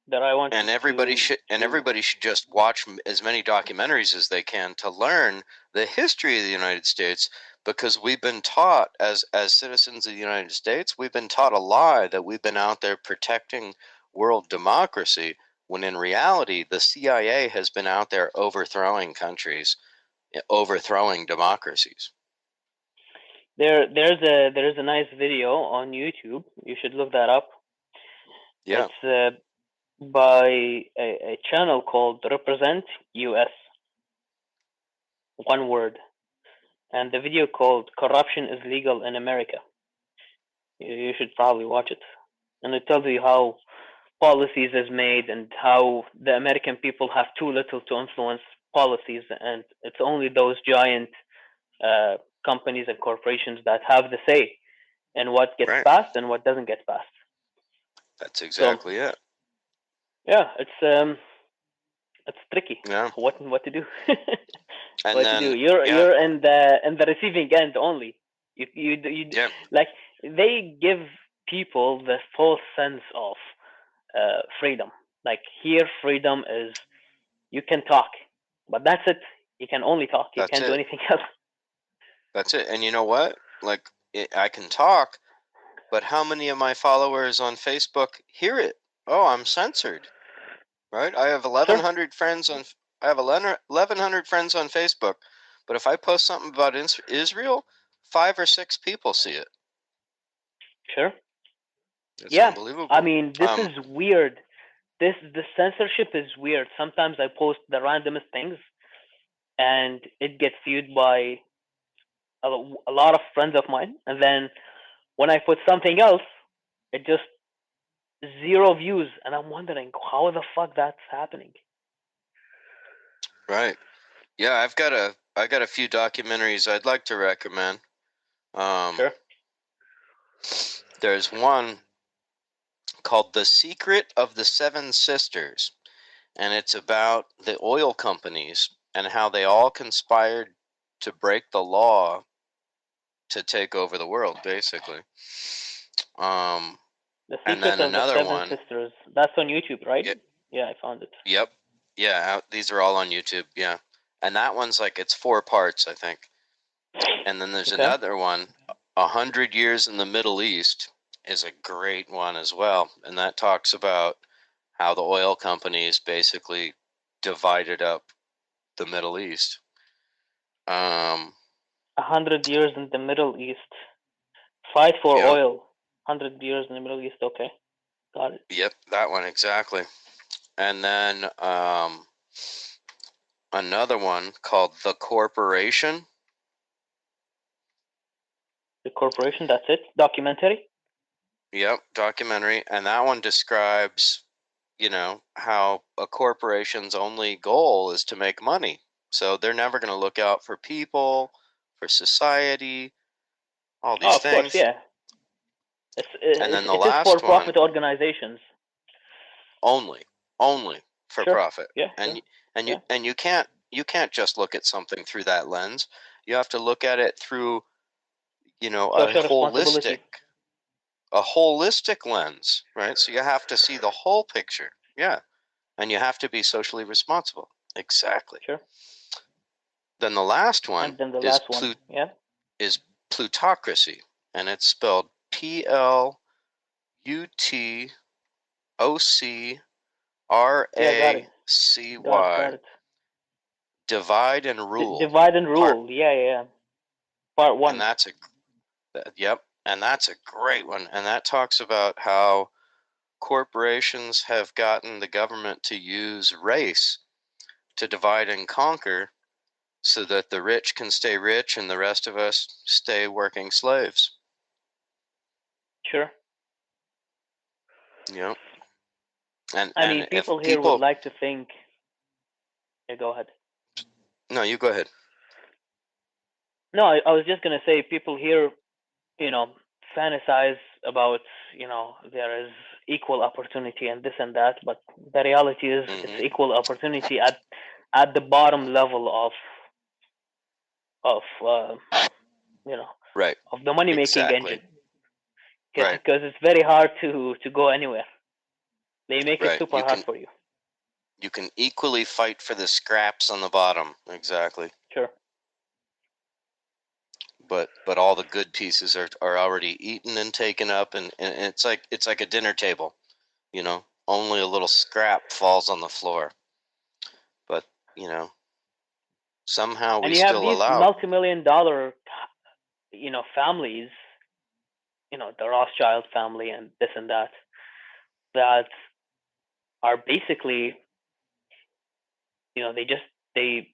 that I want everybody should just watch as many documentaries as they can to learn the history of the United States, because we've been taught as citizens of the United States, we've been taught a lie that we've been out there protecting world democracy, when in reality the CIA has been out there overthrowing countries, overthrowing democracies. There's a nice video on YouTube. You should look that up. Yeah. It's by a channel called Represent US. One word. And the video called Corruption is Legal in America. You should probably watch it. And it tells you how policies is made and how the American people have too little to influence policies, and it's only those giant companies and corporations that have the say in what gets passed and what doesn't get passed. That's exactly it. Yeah, it's tricky. Yeah. What to do? And what then, to do? You're in the receiving end only. You yeah. Like, they give people the false sense of freedom. Like here, freedom is you can talk, but that's it. You can only talk. You That's can't do it. anything else. That's it. And you know what? Like, I can talk, but how many of my followers on Facebook hear it? Oh, I'm censored, right? I have Sure, 1,100 friends on. I have 1,100 friends on Facebook, but if I post something about Israel, 5 or 6 people see it. sure. It's Yeah, I unbelievable. mean, this is weird. The censorship is weird. Sometimes I post the randomest things, and it gets viewed by a lot of friends of mine. And then when I put something else, it just zero views, and I'm wondering how the fuck that's happening. Right. Yeah, I got a few documentaries I'd like to recommend. Sure. There's one called The Secret of the Seven Sisters, and it's about the oil companies and how they all conspired to break the law to take over the world, basically. The And Secret then of the another Seven one. Sisters. That's on YouTube, right? Yep. Yeah, I found it. Yep. Yeah, these are all on YouTube. Yeah. And that one's like, it's 4 parts, I think. And then there's Okay. another one, 100 Years in the Middle East, is a great one as well. And that talks about how the oil companies basically divided up the Middle East. 100 years in the Middle East. Fight for Yep. oil. 100 years in the Middle East. Okay, got it. Yep, that one exactly. And then another one called The Corporation. The Corporation. That's it. Documentary. Yep, documentary. And that one describes, how a corporation's only goal is to make money. So they're never going to look out for people, for society, all Oh, these of course, things. yeah. And then the It is for last one, profit organizations. only for Sure. profit. Yeah. And Yeah. you can't just look at something through that lens. You have to look at it through, Social responsibility. a holistic lens, right? So you have to see the whole picture. Yeah. And you have to be socially responsible. Exactly. Sure. Then the last And one then the is last one. Yeah. plutocracy, and it's spelled Yeah. Got it. Got Plutocracy. it. Divide and rule. Divide and Part, rule. Yeah. Part and one. that's and that's a great one. And that talks about how corporations have gotten the government to use race to divide and conquer so that the rich can stay rich and the rest of us stay working slaves. Sure. Yep. And I mean, if people here would people, like to think. Yeah, go ahead. no, you go ahead. No, I was just gonna say people here, fantasize about, there is equal opportunity and this and that, but the reality is it's equal opportunity at the bottom level of Right. of the money making Exactly. engine, Right. because it's very hard to go anywhere. They make it Right. super hard for you. You can equally fight for the scraps on the bottom. Exactly. Sure. But all the good pieces are already eaten and taken up, and it's like a dinner table, only a little scrap falls on the floor. But, somehow we And you have still these allow. multi-million-dollar, families, the Rothschild family and this and that are basically, they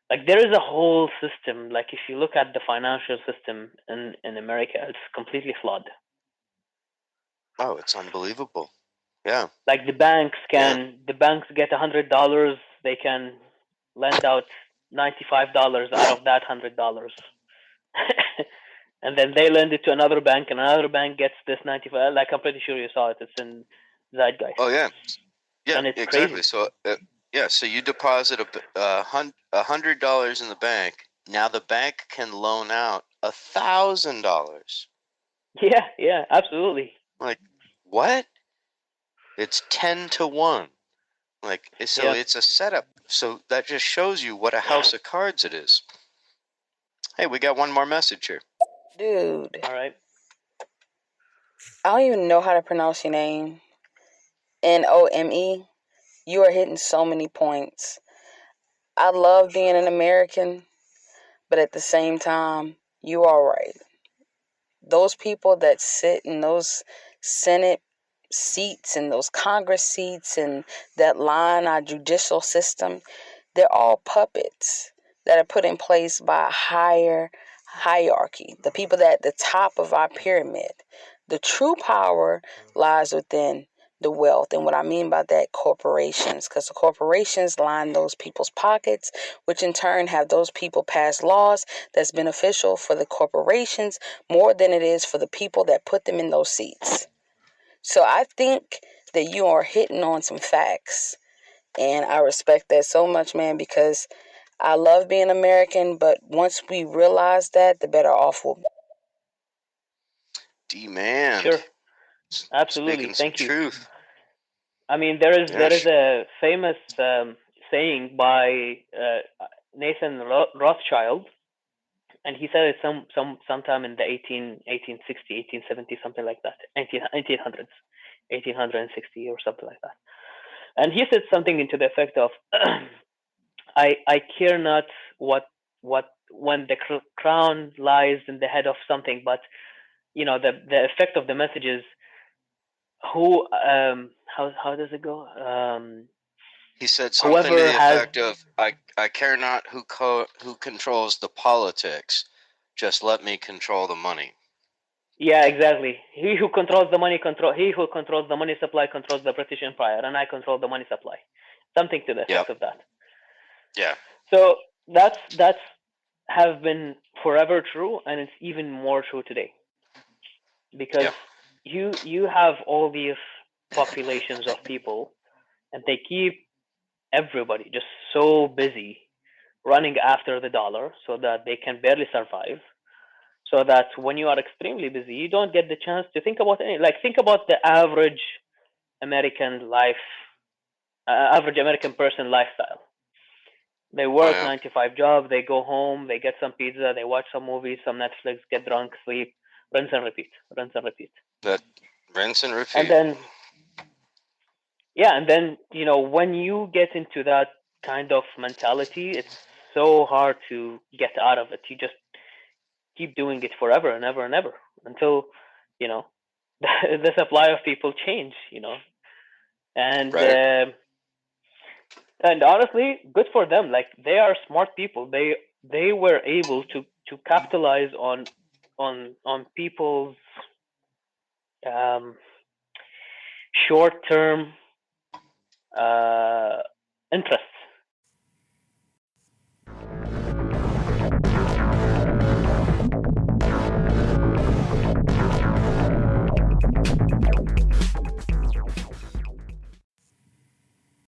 like there is a whole system. Like if you look at the financial system in America, it's completely flawed. Oh, it's unbelievable. Yeah. Like the banks get $100, they can lend out $95 out of that $100. And then they lend it to another bank, and another bank gets this 95. Like I'm pretty sure you saw it. It's in Zeitgeist. Oh, yeah. Yeah, and it's exactly. crazy. So, so you deposit $100 in the bank. Now the bank can loan out $1,000. Yeah, absolutely. Like, what? It's 10-1. Like, so it's a setup. So that just shows you what a house of cards it is. Hey, we got one more message here. Dude. All right. I don't even know how to pronounce your name. Nome. You are hitting so many points. I love being an American, but at the same time, you are right. Those people that sit in those Senate seats and those Congress seats and that line our judicial system, they're all puppets that are put in place by a higher hierarchy, the people that at the top of our pyramid. The true power lies within the wealth. And what I mean by that, corporations, because the corporations line those people's pockets, which in turn have those people pass laws that's beneficial for the corporations more than it is for the people that put them in those seats. So I think that you are hitting on some facts. And I respect that so much, man, because I love being American, but once we realize that, the better off we'll be. Demand. Sure. Absolutely. Speaking some Thank you. truth. I mean, there is a famous saying by Nathan Rothschild, and he said it sometime in the 1860, 1870, something like that, 1800s, 1860 or something like that. And he said something into the effect of, I care not what when the crown lies in the head of something, but the effect of the message is who how does it go? He said something to Whoever the has effect of, I care not who controls the politics, just let me control the money. Yeah, exactly. He who controls the money supply controls the British Empire, and I control the money supply. Something to the effect of that. Yeah. So that's have been forever true, and it's even more true today. Because you have all these populations of people, and they keep everybody just so busy running after the dollar so that they can barely survive. So that when you are extremely busy, you don't get the chance to think about anything. Like, think about the average American life, average American person lifestyle. They work 9 to 5 job, they go home, they get some pizza, they watch some movies, some Netflix, get drunk, sleep, rinse and repeat, rinse and repeat. That rinse and repeat. And then, yeah, and then when you get into that kind of mentality, it's so hard to get out of it. You just keep doing it forever and ever and ever until the supply of people change. And right. And honestly, good for them. Like, they are smart people. They were able to capitalize on people's short term